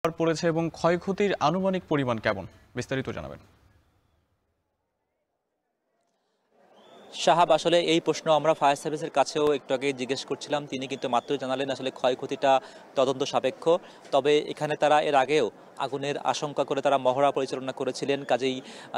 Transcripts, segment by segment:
পড়েছে এবং ক্ষয়ক্ষতির আনুমানিক পরিমাণ কেমন, বিস্তারিত জানাবেন। সাহাব, আসলে এই প্রশ্ন আমরা ফায়ার সার্ভিসের কাছেও একটু আগে জিজ্ঞেস করছিলাম। তিনি কিন্তু মাত্রই জানালেন আসলে ক্ষয়ক্ষতিটা তদন্ত সাপেক্ষ। তবে এখানে তারা এর আগেও আগুনের আশঙ্কা করে তারা মহড়া পরিচালনা করেছিলেন। কাজেই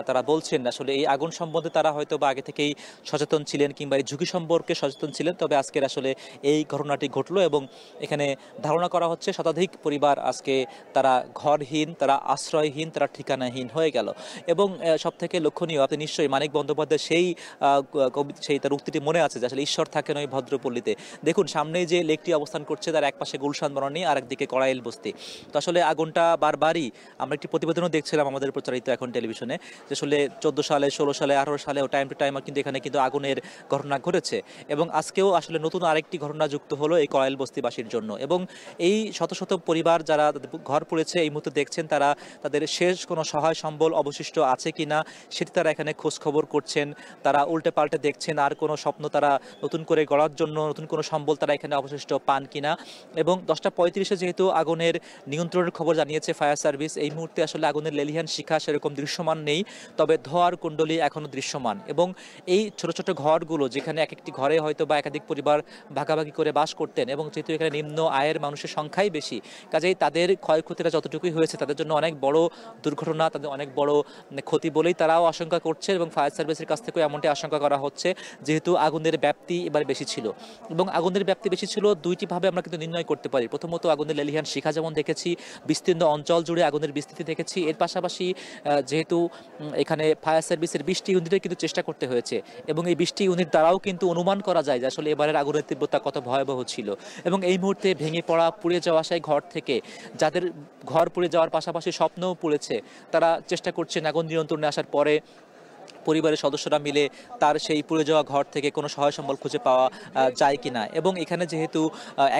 তারা বলছেন আসলে এই আগুন সম্বন্ধে তারা হয়তো বা আগে থেকেই সচেতন ছিলেন কিংবা এই ঝুঁকি সম্পর্কে সচেতন ছিলেন। তবে আজকের আসলে এই ঘটনাটি ঘটলো এবং এখানে ধারণা করা হচ্ছে শতাধিক পরিবার আজকে তারা ঘরহীন, তারা আশ্রয়হীন, তারা ঠিকানাহীন হয়ে গেল। এবং সব থেকে লক্ষণীয়, আপনি নিশ্চয়ই মানিক বন্দ্যোপাধ্যায়ের সেই তার উক্তিটি মনে আছে যে আসলে ঈশ্বর থাকেন ওই ভদ্রপল্লীতে। দেখুন সামনেই যে লেকটি অবস্থান করছে, তার এক পাশে গুলশান বনানী আর একদিকে কড়াইল বস্তি। তো আসলে আগুনটা বারবারই আমরা একটি প্রতিবেদনও দেখছিলাম আমাদের প্রচারিত এখন টেলিভিশনে, যে আসলে 14 সালে, 16 সালে, 18 সালেও টাইম টু টাইম কিন্তু এখানে কিন্তু আগুনের ঘটনা ঘটেছে। এবং আজকেও আসলে নতুন আরেকটি ঘটনা যুক্ত হলো এই কড়াইল বস্তিবাসীর জন্য। এবং এই শত শত পরিবার যারা ঘর পড়েছে এই মুহূর্তে দেখছেন, তারা তাদের শেষ কোনো সহায় সম্বল অবশিষ্ট আছে কিনা সেটি তারা এখানে খোঁজ খবর করছেন। তারা উল্টে পাল্টে দেখছেন আর কোনো স্বপ্ন তারা নতুন করে গড়ার জন্য নতুন কোনো সম্বল তারা এখানে অবশিষ্ট পান কিনা। এবং 10:35 যেহেতু আগুনের নিয়ন্ত্রণের খবর জানিয়েছে ফায়ার সার্ভিস, এই মুহূর্তে আসলে আগুনের লেলিহান শিখা সেরকম দৃশ্যমান নেই, তবে ধোঁয়ার কুণ্ডলী এখনও দৃশ্যমান। এবং এই ছোট ছোট ঘরগুলো, যেখানে এক একটি ঘরে হয়তো বা একাধিক পরিবার ভাগাভাগি করে বাস করতেন, এবং যেহেতু এখানে নিম্ন আয়ের মানুষের সংখ্যাই বেশি, কাজেই তাদের ক্ষয়ক্ষতিটা যতটুকুই হয়েছে তাদের জন্য অনেক বড় দুর্ঘটনা, তাদের অনেক বড় ক্ষতি বলেই তারাও আশঙ্কা করছে। এবং ফায়ার সার্ভিসের কাছ থেকেও এমনটি আশঙ্কা করা হচ্ছে, যেহেতু আগুনের ব্যাপ্তি এবার বেশি ছিল। এবং আগুনের ব্যাপ্তি বেশি ছিল দুইটি ভাবে আমরা কিন্তু নির্ণয় করতে পারি। প্রথমত, আগুনের লেলিহান শিখা যেমন দেখেছি, বিস্তীর্ণ অঞ্চল জুড়ে আগুনের বিস্তৃতি দেখেছি। এর পাশাপাশি যেহেতু এখানে ফায়ার সার্ভিসের 20টি ইউনিটের কিন্তু চেষ্টা করতে হয়েছে, এবং এই 20টি ইউনিট দ্বারাও কিন্তু অনুমান করা যায় যে আসলে এবারের আগুনের তীব্রতা কত ভয়াবহ ছিল। এবং এই মুহূর্তে ভেঙে পড়া, পুড়ে যাওয়া সেই ঘর থেকে যাদের ঘর পুড়ে যাওয়ার পাশাপাশি স্বপ্নও পুড়েছে, তারা চেষ্টা করছেন আগুন নিয়ন্ত্রণে আসার পরে পরিবারের সদস্যরা মিলে তার সেই পুড়ে যাওয়া ঘর থেকে কোনো সহায় সম্বল খুঁজে পাওয়া যায় কিনা। এবং এখানে যেহেতু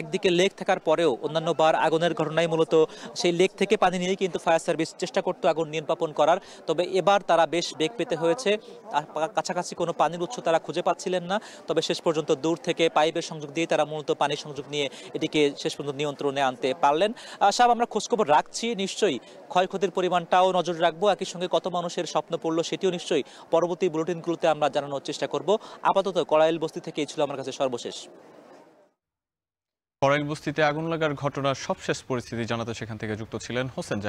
একদিকে লেক থাকার পরেও অন্যান্য বার আগুনের ঘটনায় মূলত সেই লেক থেকে পানি নিয়েই কিন্তু ফায়ার সার্ভিস চেষ্টা করতো আগুন নিয়ন্ত্রণ করার। তবে এবার তারা বেশ বেগ পেতে হয়েছে, কাছাকাছি কোনো পানির উৎস তারা খুঁজে পাচ্ছিলেন না। তবে শেষ পর্যন্ত দূর থেকে পাইপের সংযোগ দিয়ে তারা মূলত পানির সংযোগ নিয়ে এটিকে শেষ পর্যন্ত নিয়ন্ত্রণে আনতে পারলেন। সব আমরা খোঁজখবর রাখছি, নিশ্চয়ই ক্ষয়ক্ষতির পরিমাণটাও নজর রাখবো, একই সঙ্গে কত মানুষের স্বপ্ন পড়লো সেটিও নিশ্চয়ই পরবর্তী বুলেটিনগুলোতে আমরা জানানোর চেষ্টা করব। আপাতত কড়াইল বস্তি থেকে এই ছিল আমার কাছে সর্বশেষ। কড়াইল বস্তিতে আগুন লাগার ঘটনার সবশেষ পরিস্থিতি জানাতে সেখান থেকে যুক্ত ছিলেন হোসেন।